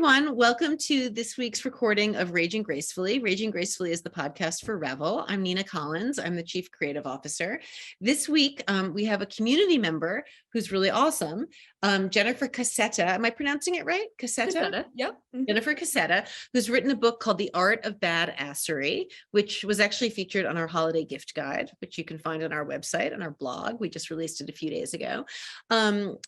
everyone. Welcome to this week's recording of Raging Gracefully. Raging Gracefully is the podcast for Revel. I'm Nina Collins. I'm the Chief Creative Officer. This week, we have a community member who's really awesome, Jennifer Cassetta. Am I pronouncing it right? Cassetta? Yep. Jennifer Cassetta, who's written a book called The Art of Badassery, which was actually featured on our holiday gift guide, which you can find on our website, on our blog. We just released it a few days ago.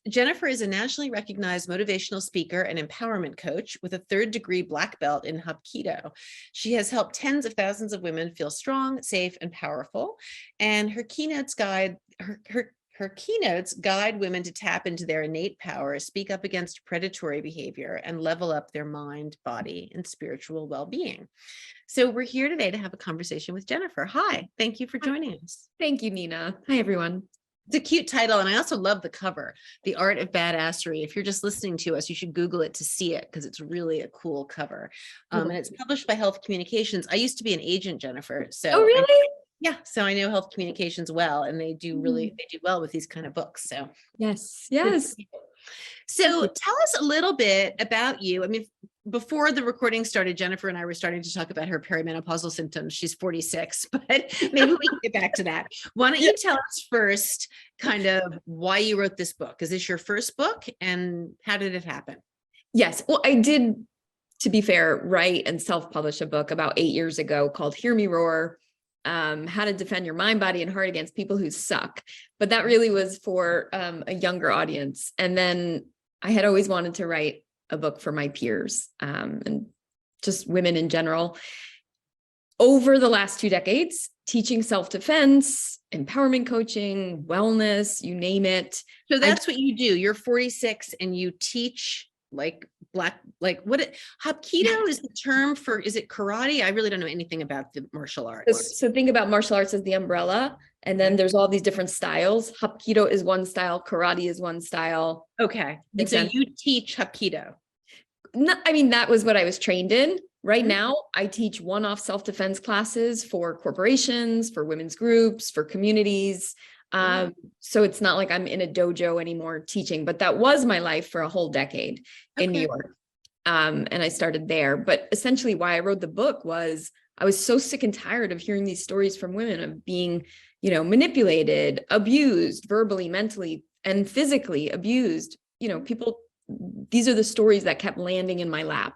Jennifer is a nationally recognized motivational speaker and empowerment coach with a third-degree black belt in Hapkido. She has helped tens of thousands of women feel strong, safe, and powerful. And her keynotes guide women to tap into their innate power, speak up against predatory behavior, and level up their mind, body, and spiritual well-being. So we're here today to have a conversation with Jennifer. Hi, thank you for joining us. Thank you, Nina. Hi, everyone. It's a cute title, and I also love the cover, The Art of Badassery. If you're just listening to us, you should Google it to see it because it's really a cool cover. And it's published by Health Communications. I used to be an agent, Jennifer. So oh, really? So I know Health Communications well, and they do well with these kind of books. So yes. So tell us a little bit about you. I mean, before the recording started, Jennifer and I were starting to talk about her perimenopausal symptoms. She's 46, but maybe we can get back to that. Why don't you tell us first kind of why you wrote this book? Is this your first book, and how did it happen? Yes. Well, I did, to be fair, write and self-publish a book about 8 years ago called Hear Me Roar, How to Defend Your Mind, Body, and Heart Against People Who Suck. But that really was for a younger audience. And then I had always wanted to write a book for my peers and just women in general. Over the last 2 decades, teaching self-defense, empowerment coaching, wellness, you name it. So that's what you do. You're 46 and you teach Hapkido is the term for, is it karate? I really don't know anything about the martial arts. So think about martial arts as the umbrella, and then there's all these different styles. Hapkido is one style, karate is one style. Okay. And so you teach Hapkido. No, I mean, that was what I was trained in. Right now, I teach one-off self-defense classes for corporations, for women's groups, for communities. So it's not like I'm in a dojo anymore teaching, but that was my life for a whole decade in New York. And I started there. But essentially why I wrote the book was I was so sick and tired of hearing these stories from women of being, manipulated, abused, verbally, mentally, and physically abused. These are the stories that kept landing in my lap,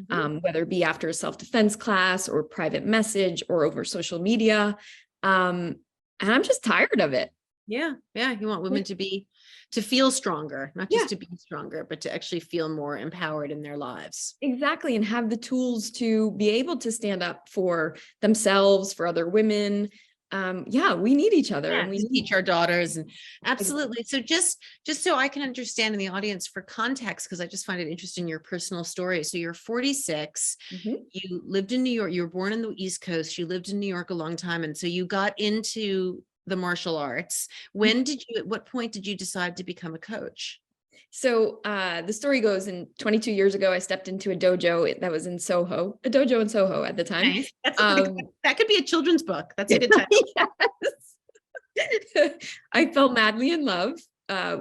whether it be after a self-defense class or private message or over social media. And I'm just tired of it. Yeah. You want women to feel stronger, not just to be stronger, but to actually feel more empowered in their lives. Exactly. And have the tools to be able to stand up for themselves, for other women. We need each other, and we teach our daughters. And absolutely. So just so I can understand in the audience for context, because I just find it interesting, your personal story. So you're 46, you lived in New York, you were born in the East Coast, you lived in New York a long time. And so you got into the martial arts. At what point did you decide to become a coach? So the story goes, 22 years ago, I stepped into a dojo that was in Soho, a dojo in Soho at the time. Nice. That could be a children's book. That's a good title. Yes. I fell madly in love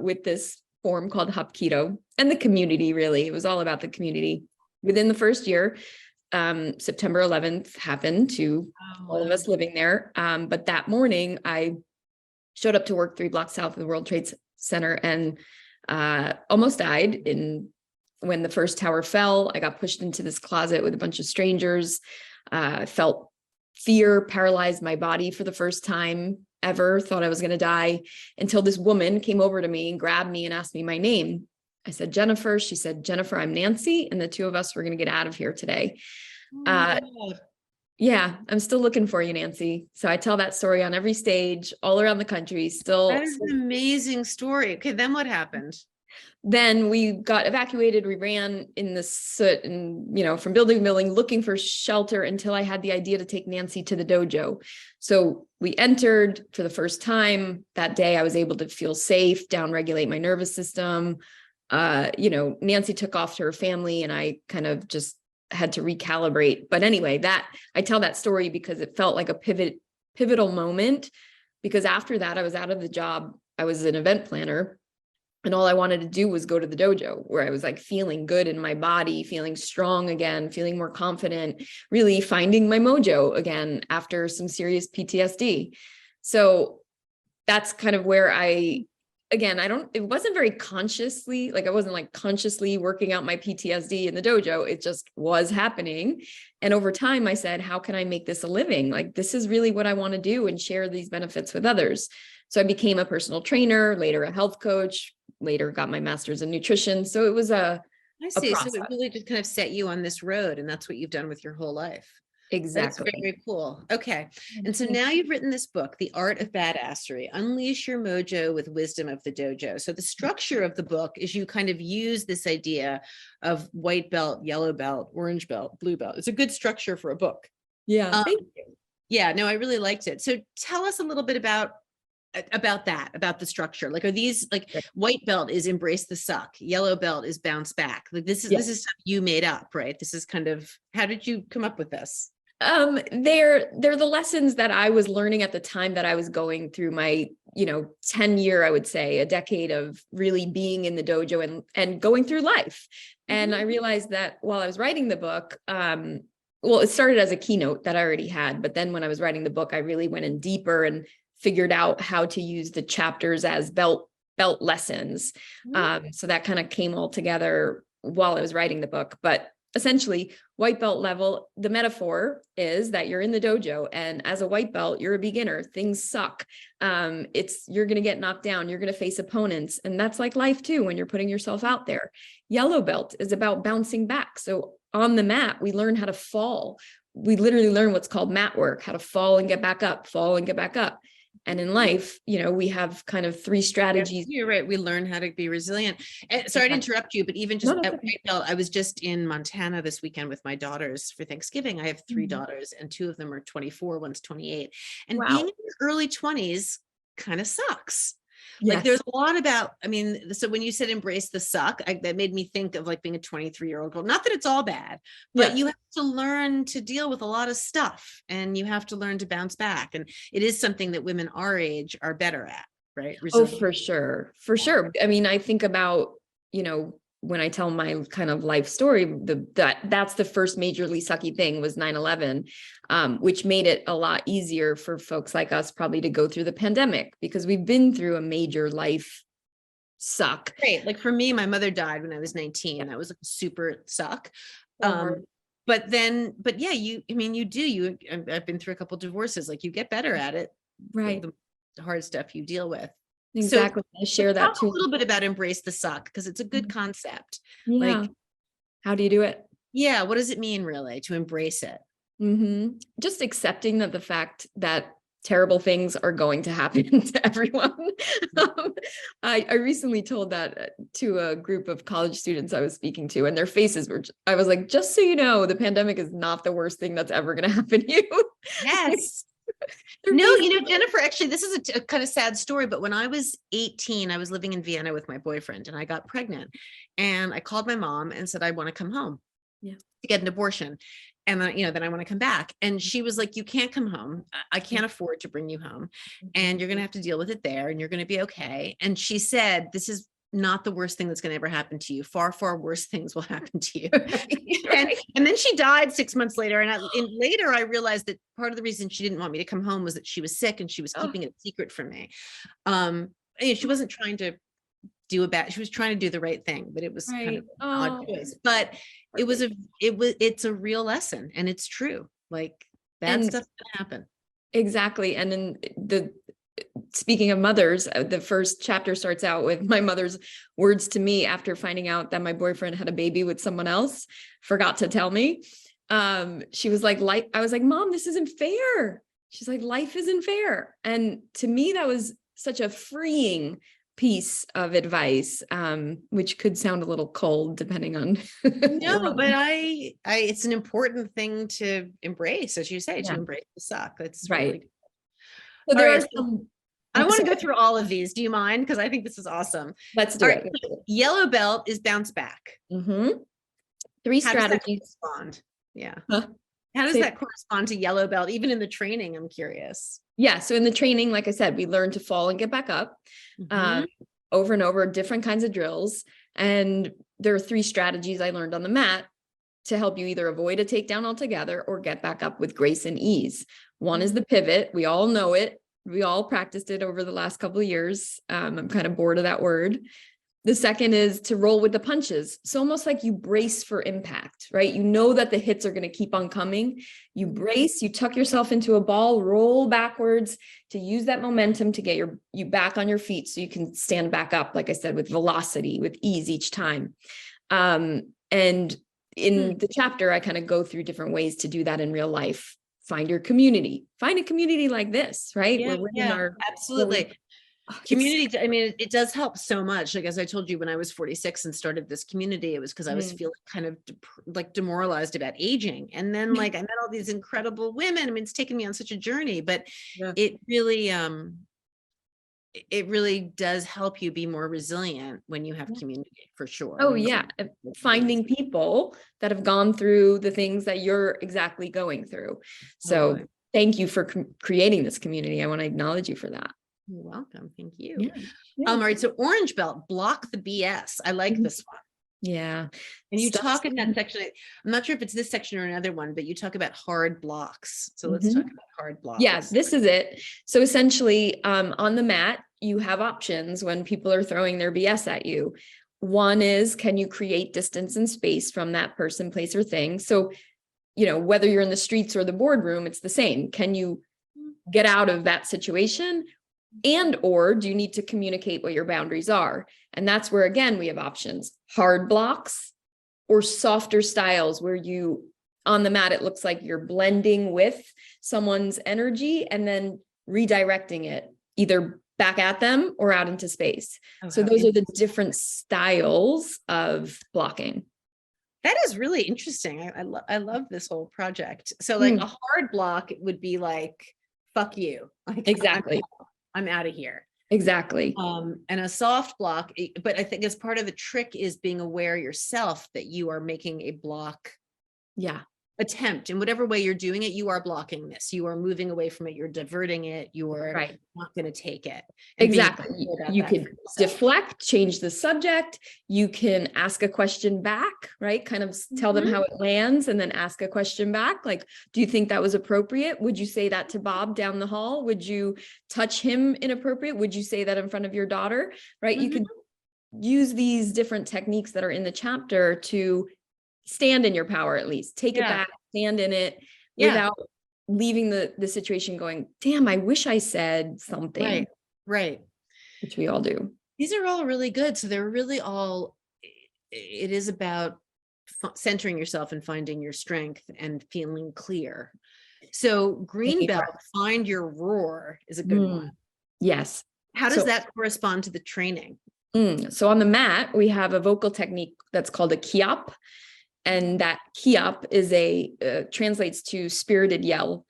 with this form called Hapkido and the community, really. It was all about the community. Within the first year, September 11th happened to all of us living there. But that morning, I showed up to work 3 blocks south of the World Trade Center and almost died when the first tower fell. I got pushed into this closet with a bunch of strangers. Felt fear paralyzed my body for the first time ever. Thought I was going to die until this woman came over to me and grabbed me and asked me my name. I said, Jennifer. She said, Jennifer, I'm Nancy. And the two of us were going to get out of here today. I'm still looking for you, Nancy. So I tell that story on every stage all around the country. That is an amazing story. Okay, then what happened? Then we got evacuated. We ran in the soot and, from building to building, looking for shelter until I had the idea to take Nancy to the dojo. So we entered for the first time that day. I was able to feel safe, downregulate my nervous system. Nancy took off to her family and I kind of just had to recalibrate. But anyway, I tell that story because it felt like a pivotal moment, because after that, I was out of the job. I was an event planner And all I wanted to do was go to the dojo, where I was like feeling good in my body, feeling strong again, feeling more confident, really finding my mojo again after some serious PTSD. So that's kind of where it wasn't very consciously, like I wasn't like consciously working out my PTSD in the dojo. It just was happening. And over time I said, how can I make this a living? Like, this is really what I want to do and share these benefits with others. So I became a personal trainer, later a health coach, later got my master's in nutrition. So it was I see. So process. it really just kind of set you on this road, and that's what you've done with your whole life. Exactly. That's very cool. Okay. And so now you've written this book, The Art of Badassery, Unleash Your Mojo with Wisdom of the Dojo. So the structure of the book is you kind of use this idea of white belt, yellow belt, orange belt, blue belt. It's a good structure for a book. Yeah. Thank you. Yeah, no, I really liked it. So tell us a little bit about that, about the structure. Like, are these like white belt is embrace the suck, yellow belt is bounce back. Like this is stuff you made up, right? This is kind of, how did you come up with this? They're the lessons that I was learning at the time that I was going through my, 10-year, I would say, a decade of really being in the dojo and going through life. And I realized that while I was writing the book, well, it started as a keynote that I already had, but then when I was writing the book, I really went in deeper and figured out how to use the chapters as belt lessons. So that kind of came all together while I was writing the book. But essentially, white belt level, the metaphor is that you're in the dojo, and as a white belt, you're a beginner. Things suck. You're going to get knocked down. You're going to face opponents. And that's like life too, when you're putting yourself out there. Yellow belt is about bouncing back. So on the mat, we learn how to fall. We literally learn what's called mat work, how to fall and get back up, fall and get back up. And in life, we have kind of 3 strategies. You're right. We learn how to be resilient. And sorry to interrupt you, but even just at white belt, I was just in Montana this weekend with my daughters for Thanksgiving. I have 3 daughters, and 2 of them are 24, one's 28. And being in your early 20s kind of sucks. Like there's a lot about, so when you said embrace the suck, that made me think of like being a 23-year-old girl. Not that it's all bad, but you have to learn to deal with a lot of stuff, and you have to learn to bounce back. And it is something that women our age are better at, right? Resilience. Oh, for sure. For sure. I think about, when I tell my kind of life story, that's the first majorly sucky thing was 9/11, which made it a lot easier for folks like us probably to go through the pandemic, because we've been through a major life suck. Right. Like for me, my mother died when I was 19. That was a super suck. But yeah, I've been through a couple divorces. Like you get better at it. Right. The hard stuff you deal with. Exactly. So, I share that too. A little bit about embrace the suck, because it's a good concept. Yeah. Like, how do you do it? Yeah. What does it mean really to embrace it? Just accepting that the fact that terrible things are going to happen to everyone. I recently told that to a group of college students I was speaking to, and their faces were, I was like, just so you know, the pandemic is not the worst thing that's ever going to happen to you. Yes. No, Jennifer, actually, this is a kind of sad story, but when I was 18, I was living in Vienna with my boyfriend, and I got pregnant, and I called my mom and said, I want to come home to get an abortion. And then I want to come back. And she was like, you can't come home. I can't afford to bring you home, and you're going to have to deal with it there, and you're going to be okay. And she said, this is not the worst thing that's going to ever happen to you. Far, far worse things will happen to you. and then she died 6 months later. And later I realized that part of the reason she didn't want me to come home was that she was sick, and she was keeping it a secret from me. She wasn't trying to she was trying to do the right thing, but it was kind of an odd choice. But it's a real lesson, and it's true. Like bad stuff's gonna happen. Exactly. And then speaking of mothers, the first chapter starts out with my mother's words to me after finding out that my boyfriend had a baby with someone else, forgot to tell me. She was like, I was like, Mom, this isn't fair. She's like, life isn't fair. And to me, that was such a freeing piece of advice, which could sound a little cold depending on. No, but it's an important thing to embrace, as you say, to embrace the suck. That's right. Really so there are some. I want to go through all of these. Do you mind? Because I think this is awesome. Let's do it. Yellow belt is bounce back. 3 strategies. Yeah. Huh? How does that correspond to yellow belt? Even in the training, I'm curious. Yeah. So in the training, like I said, we learn to fall and get back up. over and over, different kinds of drills. And there are 3 strategies I learned on the mat to help you either avoid a takedown altogether or get back up with grace and ease. One is the pivot. We all know it. We all practiced it over the last couple of years. I'm kind of bored of that word. The second is to roll with the punches. So almost like you brace for impact, right? You know that the hits are going to keep on coming. You brace, you tuck yourself into a ball, roll backwards to use that momentum to get you back on your feet so you can stand back up, like I said, with velocity, with ease each time. And in the chapter, I kind of go through different ways to do that in real life. Find your community. Find a community like this, right? Yeah, absolutely. Community, I mean, it does help so much. Like, as I told you, when I was 46 and started this community, it was because I was feeling kind of like demoralized about aging. And then like I met all these incredible women. I mean, it's taken me on such a journey, but it really does help you be more resilient when you have community, for sure. Oh yeah. Finding people that have gone through the things that you're exactly going through. So thank you for creating this community. I want to acknowledge you for that. You're welcome. Thank you. All right. So orange belt, block the BS. I like this one. Yeah. And you talk in that section, I'm not sure if it's this section or another one, but you talk about hard blocks. So let's talk about hard blocks. Yeah, this is it. So essentially on the mat, you have options when people are throwing their BS at you. One is, can you create distance and space from that person, place, or thing? So, you know, whether you're in the streets or the boardroom, it's the same. Can you get out of that situation? And or do you need to communicate what your boundaries are? And that's where, again, we have options: hard blocks or softer styles where you, on the mat, it looks like you're blending with someone's energy and then redirecting it either back at them or out into space. So those are the different styles of blocking. That is really interesting. I love this whole project. So like a hard block would be like, fuck you. Like, exactly. I'm out of here. Exactly. And a soft block, but I think as part of the trick is being aware yourself that you are making a block attempt in whatever way you're doing it. You are blocking this. You are moving away from it. You're diverting it. You are not going to take it. Exactly. You could deflect, change the subject. You can ask a question back, right? Kind of tell them how it lands and then ask a question back. Like, do you think that was appropriate? Would you say that to Bob down the hall? Would you touch him inappropriate? Would you say that in front of your daughter? Right? You could use these different techniques that are in the chapter to stand in your power, at least take it back, stand in it without leaving the situation going, damn, I wish I said something. Right. Which we all do. These are all really good. So they're really all, it is about centering yourself and finding your strength and feeling clear. So green belt, find your roar is a good one. Yes. How does that correspond to the training? So on the mat, we have a vocal technique that's called a kiap. And that kiap is translates to spirited yell.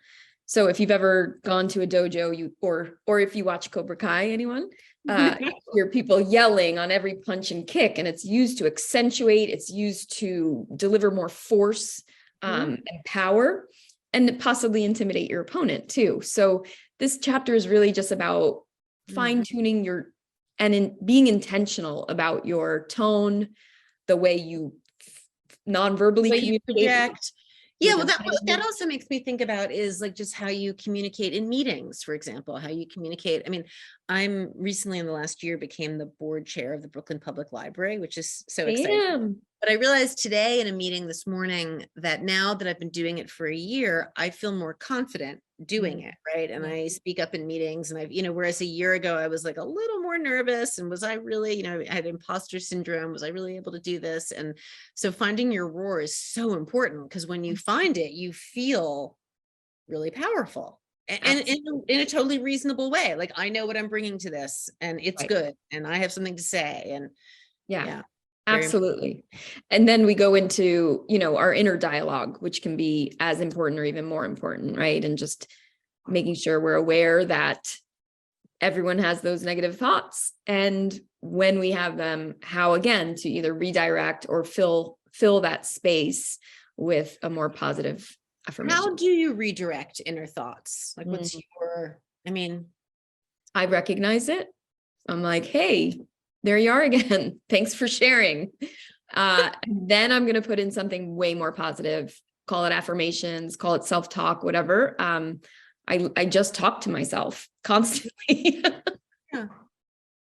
So if you've ever gone to a dojo, or if you watch Cobra Kai, anyone, hear people yelling on every punch and kick, and it's used to accentuate, it's used to deliver more force and power, and possibly intimidate your opponent too. So this chapter is really just about fine-tuning being intentional about your tone, the way you non-verbally project. Yeah, well, that also makes me think about is like just how you communicate in meetings, for example, how you communicate. I mean, I'm recently in the last year became the board chair of the Brooklyn Public Library, which is so exciting. But I realized today in a meeting this morning that now that I've been doing it for a year, I feel more confident doing it, right? And I speak up in meetings, and I've, whereas a year ago I was like a little more nervous, and was I really, I had imposter syndrome, was I really able to do this? And so finding your roar is so important, because when you find it, you feel really powerful. And in a totally reasonable way. Like, I know what I'm bringing to this, and it's good, and I have something to say. And absolutely. And then we go into, our inner dialogue, which can be as important or even more important, right? And just making sure we're aware that everyone has those negative thoughts. And when we have them, how, again, to either redirect or fill that space with a more positive affirmation. How do you redirect inner thoughts? Like, what's I recognize it. I'm like, hey, there you are again. Thanks for sharing. Then I'm going to put in something way more positive, call it affirmations, call it self-talk, whatever. I just talk to myself constantly. Yeah.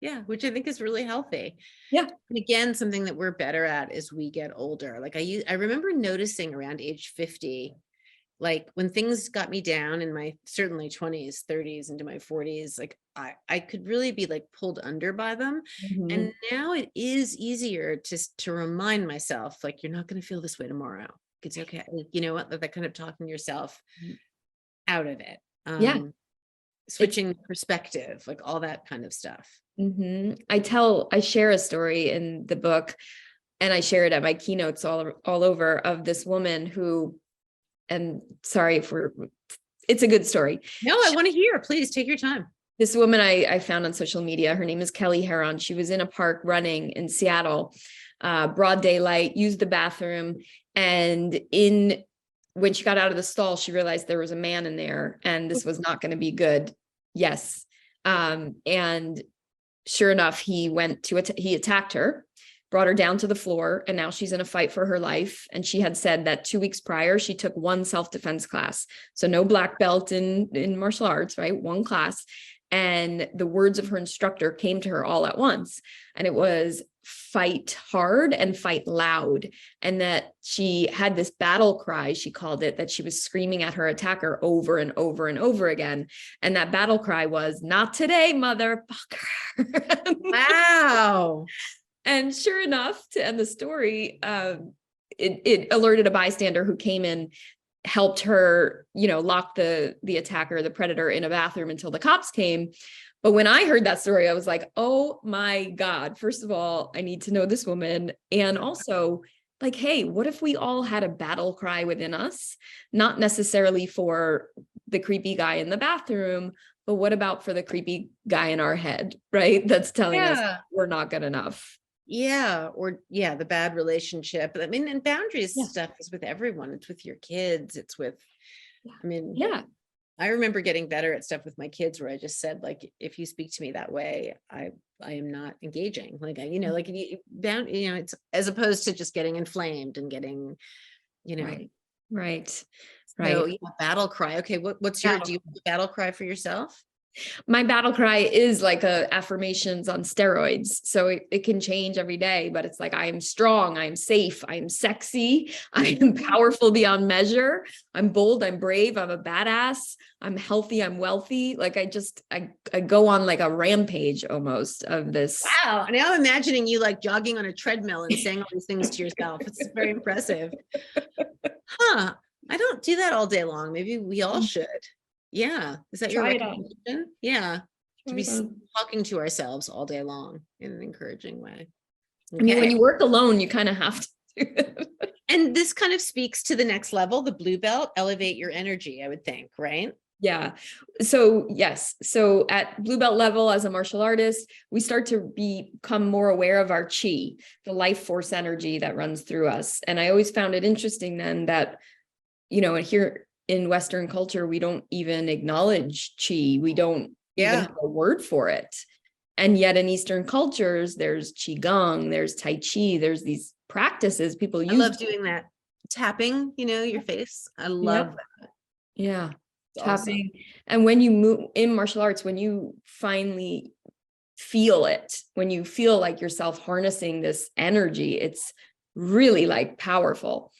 Yeah, which I think is really healthy. Yeah. And again, something that we're better at as we get older. Like I remember noticing around age 50, like when things got me down in my certainly 20s, 30s, into my 40s, like I could really be like pulled under by them. Mhm. And now it is easier to remind myself, like, you're not going to feel this way tomorrow. It's okay. Like, you know what? That kind of talking yourself out of it. Yeah. Switching perspective, like all that kind of stuff. I share a story in the book, and I share it at my keynotes all over, of this woman who, and sorry it's a good story. No, I want to hear. Please take your time. This woman I found on social media, her name is Kelly Heron. She was in a park running in Seattle, broad daylight, used the bathroom. And when she got out of the stall, she realized there was a man in there and this was not going to be good. Yes. And sure enough, he attacked her, brought her down to the floor, and now she's in a fight for her life. And she had said that 2 weeks prior, she took one self-defense class. So no black belt in martial arts, right? One class. And the words of her instructor came to her all at once. And it was fight hard and fight loud. And that she had this battle cry, she called it, that she was screaming at her attacker over and over and over again. And that battle cry was, "Not today, motherfucker." Wow. And sure enough, to end the story, it alerted a bystander who came in, helped her, lock the attacker, the predator, in a bathroom until the cops came. But when I heard that story, I was like, oh my God, first of all, I need to know this woman. And also, like, hey, what if we all had a battle cry within us? Not necessarily for the creepy guy in the bathroom, but what about for the creepy guy in our head, right? That's telling us we're not good enough. Yeah. Or the bad relationship. I mean, and boundaries stuff is with everyone. It's with your kids. It's with, I remember getting better at stuff with my kids where I just said, like, if you speak to me that way, I am not engaging. Like, it's as opposed to just getting inflamed and getting, Right. So battle cry. Okay. What's do you have a battle cry for yourself? My battle cry is like affirmations on steroids. So it can change every day, but it's like, I am strong, I am safe, I am sexy, I am powerful beyond measure, I'm bold, I'm brave, I'm a badass, I'm healthy, I'm wealthy. Like I go on like a rampage almost of this. Wow. Now I'm imagining you like jogging on a treadmill and saying all these things to yourself. It's very impressive. I don't do that all day long. Maybe we all should. Yeah. Is that your recommendation? Yeah. To be talking to ourselves all day long in an encouraging way. Okay. I mean, when you work alone, you kind of have to do it. And this kind of speaks to the next level, the blue belt, elevate your energy, I would think, right? Yeah. So yes. So at blue belt level, as a martial artist, we start to become more aware of our chi, the life force energy that runs through us. And I always found it interesting then that, here in Western culture, we don't even acknowledge chi. We don't even have a word for it. And yet in Eastern cultures, there's Qigong, there's Tai Chi, there's these practices people use. I love doing that. Tapping, your face. I love that. Yeah. Tapping. Awesome. And when you move in martial arts, when you finally feel it, when you feel like yourself harnessing this energy, it's really like powerful.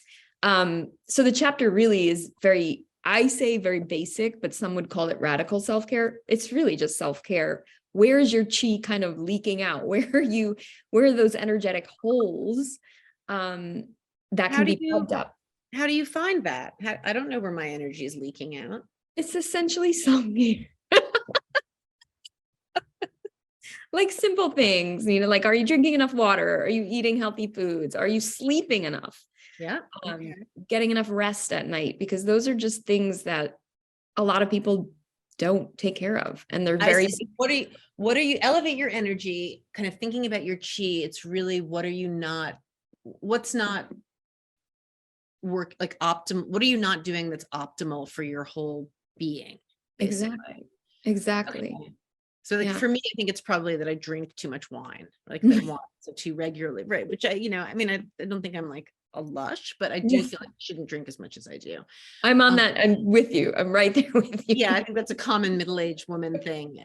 So the chapter really is very basic, but some would call it radical self-care. It's really just self-care. Where is your chi kind of leaking out? Where are those energetic holes that can be plugged up? How do you find that? I don't know where my energy is leaking out. It's essentially something like simple things, like, are you drinking enough water? Are you eating healthy foods? Are you sleeping enough? Yeah. Getting enough rest at night, because those are just things that a lot of people don't take care of. And they're very, what are you elevate your energy, kind of thinking about your chi. It's really, what's not work, like optimal. What are you not doing that's optimal for your whole being? Basically. Exactly. Okay. So like Yeah. for me, I think it's probably that I drink too much wine, like that wine so too regularly, right? Which I mean, I don't think I'm like a lush, but I do feel like I shouldn't drink as much as I do. I'm on that. I'm with you. I'm right there with you. Yeah, I think that's a common middle-aged woman thing.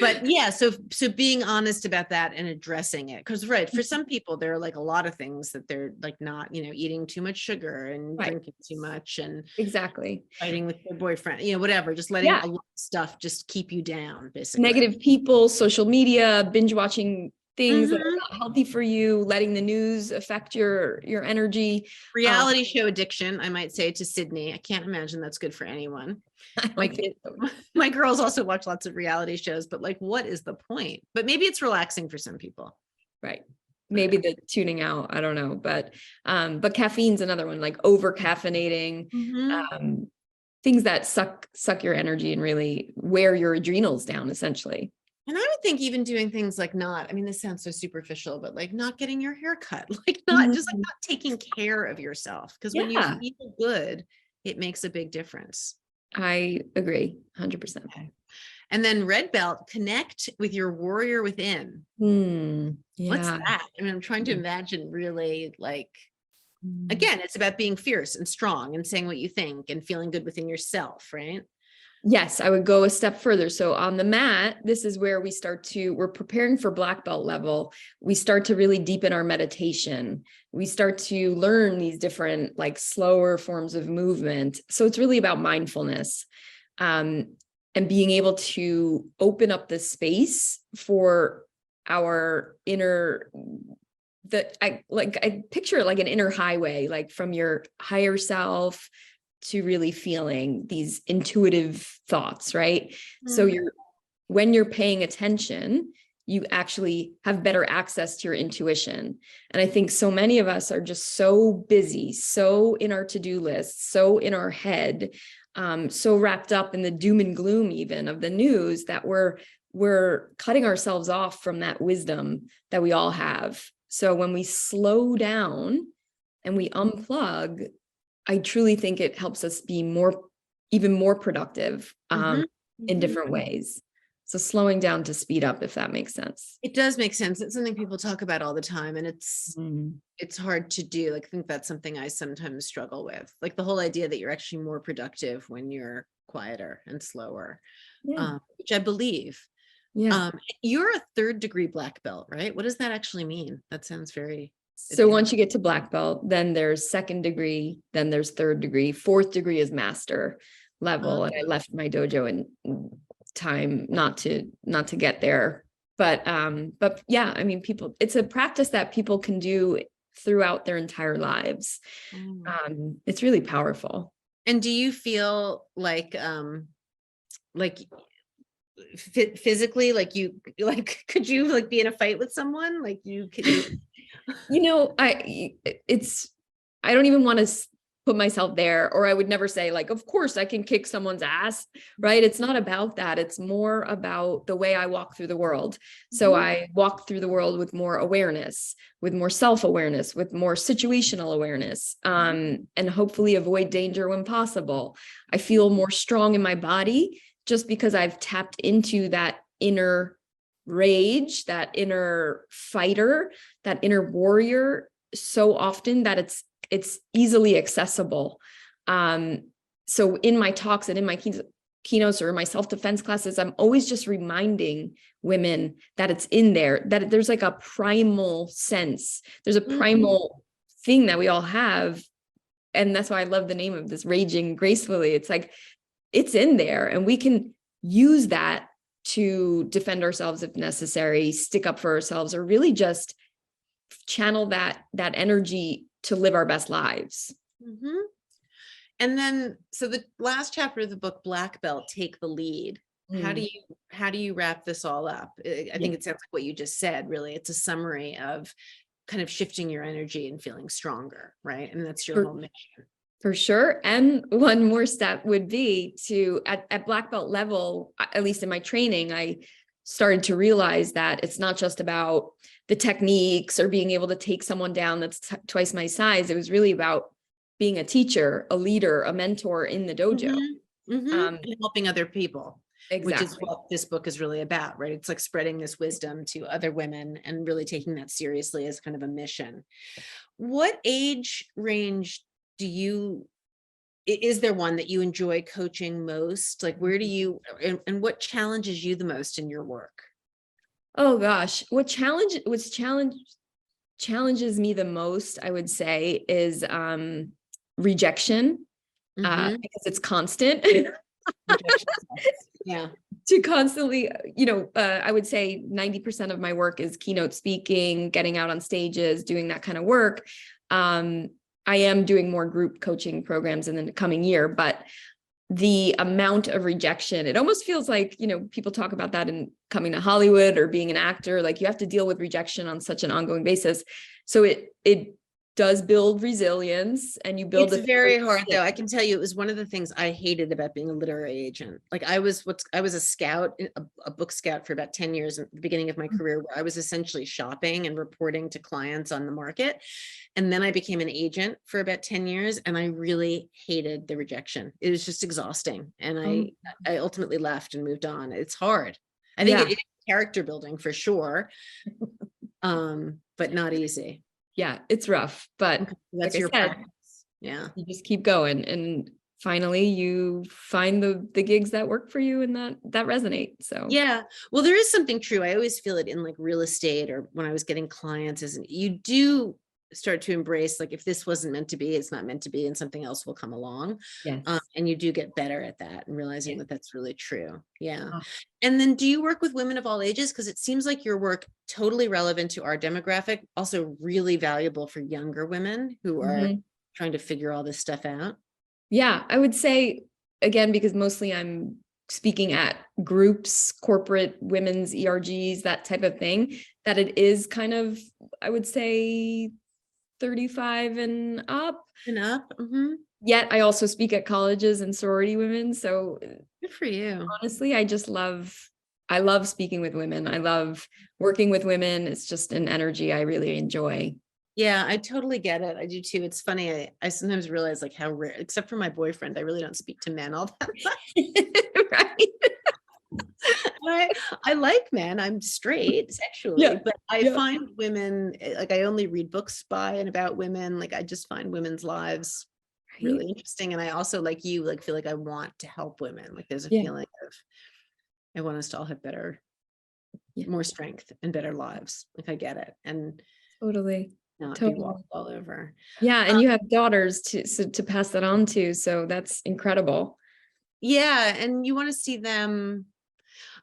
But yeah, so being honest about that and addressing it, because right, for some people there are like a lot of things that they're like not, eating too much sugar and Right. drinking too much and Exactly. fighting with their boyfriend, whatever, just letting Yeah. a lot of stuff just keep you down, basically. Negative people, social media, binge watching things that are Mhm. not healthy for you, letting the news affect your energy. Reality show addiction, I might say, to Sydney. I can't imagine that's good for anyone. I My don't think so. my girls also watch lots of reality shows, but like, what is the point? But maybe it's relaxing for some people. Right. Maybe the tuning out, I don't know, but caffeine's another one, like over caffeinating, Mhm. things that suck your energy and really wear your adrenals down, essentially. And I would think even doing things like I mean, this sounds so superficial, but like not getting your hair cut, like not just like not taking care of yourself. Because when you Yeah, feel good, it makes a big difference. I agree 100%. Okay. And then red belt, connect with your warrior within. What's Yeah. that? I mean, I'm trying to imagine really like, Mm. again, it's about being fierce and strong and saying what you think and feeling good within yourself, right? Yes, I would go a step further. So on the mat, this is where we're preparing for black belt level. We start to really deepen our meditation. We start to learn these different, like slower forms of movement. So it's really about mindfulness, and being able to open up the space for our inner, I picture it like an inner highway, like from your higher self to really feeling these intuitive thoughts, right? So when you're paying attention, you actually have better access to your intuition. And I think so many of us are just so busy, so in our to-do list, so in our head, so wrapped up in the doom and gloom even of the news that we're cutting ourselves off from that wisdom that we all have. So when we slow down and we unplug, I truly think it helps us be even more productive in different ways. So slowing down to speed up, if that makes sense. It does make sense. It's something people talk about all the time, and it's hard to do. Like, I think that's something I sometimes struggle with. Like the whole idea that you're actually more productive when you're quieter and slower, Yeah. which I believe. Yeah. You're a 3rd degree black belt, right? What does that actually mean? That sounds very So once you get to black belt, then there's 2nd degree, then there's 3rd degree, 4th degree is master level. And I left my dojo in time not to get there. But yeah, I mean, it's a practice that people can do throughout their entire lives. It's really powerful. And do you feel like physically, like could you like be in a fight with someone? Like could you? I don't even want to put myself there, or I would never say like, of course I can kick someone's ass, right? It's not about that. It's more about the way I walk through the world. So I walk through the world with more awareness, with more self-awareness, with more situational awareness, and hopefully avoid danger when possible. I feel more strong in my body just because I've tapped into that inner rage, that inner fighter, that inner warrior so often that it's easily accessible. So in my talks and in my keynotes or my self-defense classes, I'm always just reminding women that it's in there, that there's like a primal sense. There's a primal thing that we all have. And that's why I love the name of this, Raging Gracefully. It's like, it's in there and we can use that to defend ourselves if necessary, stick up for ourselves, or really just channel that energy to live our best lives. And then, so the last chapter of the book, Black Belt, Take the Lead. How do you wrap this all up? I think it sounds like what you just said, really. It's a summary of kind of shifting your energy and feeling stronger, right? And that's your whole mission. For sure. And one more step would be to, at black belt level, at least in my training, I started to realize that it's not just about the techniques or being able to take someone down that's twice my size. It was really about being a teacher, a leader, a mentor in the dojo. And helping other people. which is Exactly. what this book is really about, right? It's like spreading this wisdom to other women and really taking that seriously as kind of a mission. What age range is there one that you enjoy coaching most? Like, where do you, and what challenges you the most in your work? Oh gosh, challenges me the most, I would say, is rejection, Mhm. because it's constant. Rejection sucks. Yeah. To constantly, I would say 90% of my work is keynote speaking, getting out on stages, doing that kind of work. I am doing more group coaching programs in the coming year, but the amount of rejection, it almost feels like, people talk about that in coming to Hollywood or being an actor, like you have to deal with rejection on such an ongoing basis. So it does build resilience, and you build It's very hard though. I can tell you, it was one of the things I hated about being a literary agent. Like I was a scout, a book scout for about 10 years at the beginning of my career, where I was essentially shopping and reporting to clients on the market. And then I became an agent for about 10 years, and I really hated the rejection. It was just exhausting. And I ultimately left and moved on. It's hard. I think it is character building for sure. But not easy. Yeah, it's rough, but Okay, that's like your I said, practice. Yeah. you just keep going, and finally you find the gigs that work for you and that resonate. So Yeah. Well, there is something true. I always feel it in like real estate, or when I was getting clients, is you do start to embrace, like, if this wasn't meant to be, it's not meant to be, and something else will come along. yes. And you do get better at that and realizing Yeah. that that's really true. Yeah. Oh. And then do you work with women of all ages? Because it seems like your work totally relevant to our demographic, also really valuable for younger women who are trying to figure all this stuff out. Yeah, I would say, again, because mostly I'm speaking at groups, corporate women's ERGs, that type of thing, that it is kind of, I would say, 35 and up. And up. Mm-hmm. Yet I also speak at colleges and sorority women. So Good for you. honestly, I love speaking with women. I love working with women. It's just an energy I really enjoy. Yeah, I totally get it. I do too. It's funny. I sometimes realize like how rare, except for my boyfriend, I really don't speak to men all that much. Right? I like men. I'm straight sexually, but I find women, like, I only read books by and about women. Like, I just find women's lives really interesting. And I also, like you, like, feel like I want to help women. Like, there's a feeling of, I want us to all have better, more strength and better lives. Like, I get it. And Totally. not be walked all over. Yeah. And you have daughters to pass that on to. So that's incredible. Yeah. And you want to see them.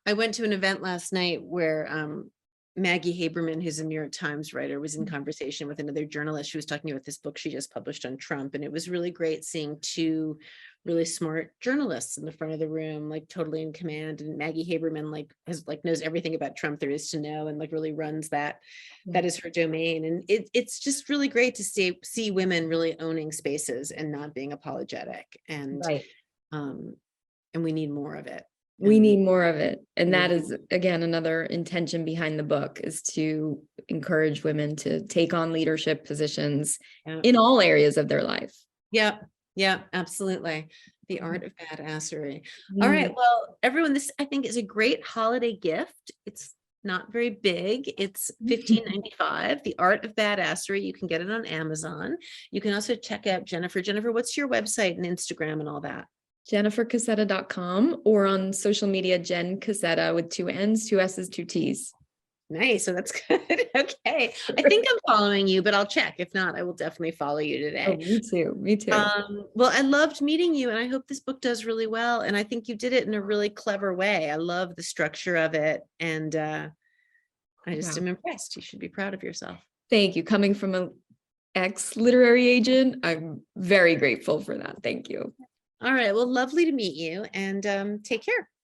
I went to an event last night where Maggie Haberman, who's a New York Times writer, was in conversation with another journalist. She was talking about this book she just published on Trump. And it was really great seeing two really smart journalists in the front of the room, like totally in command. And Maggie Haberman knows everything about Trump there is to know, and like really runs that. That is her domain. And it's just really great to see women really owning spaces and not being apologetic. And we need more of it. We need more of it. And that is, again, another intention behind the book, is to encourage women to take on leadership positions in all areas of their life. Yeah. Yeah, absolutely. The Art of Badassery. All right. Well, everyone, this, I think, is a great holiday gift. It's not very big. It's $15.95. The Art of Badassery. You can get it on Amazon. You can also check out Jennifer. Jennifer, what's your website and Instagram and all that? JenniferCassetta.com, or on social media, Jenn Cassetta, with 2 N's, 2 S's, 2 T's. Nice. So that's good. Okay. I think I'm following you, but I'll check. If not, I will definitely follow you today. Oh, me too. Me too. Well, I loved meeting you, and I hope this book does really well. And I think you did it in a really clever way. I love the structure of it. And I just am impressed. You should be proud of yourself. Thank you. Coming from an ex-literary agent, I'm very grateful for that. Thank you. All right. Well, lovely to meet you, and take care.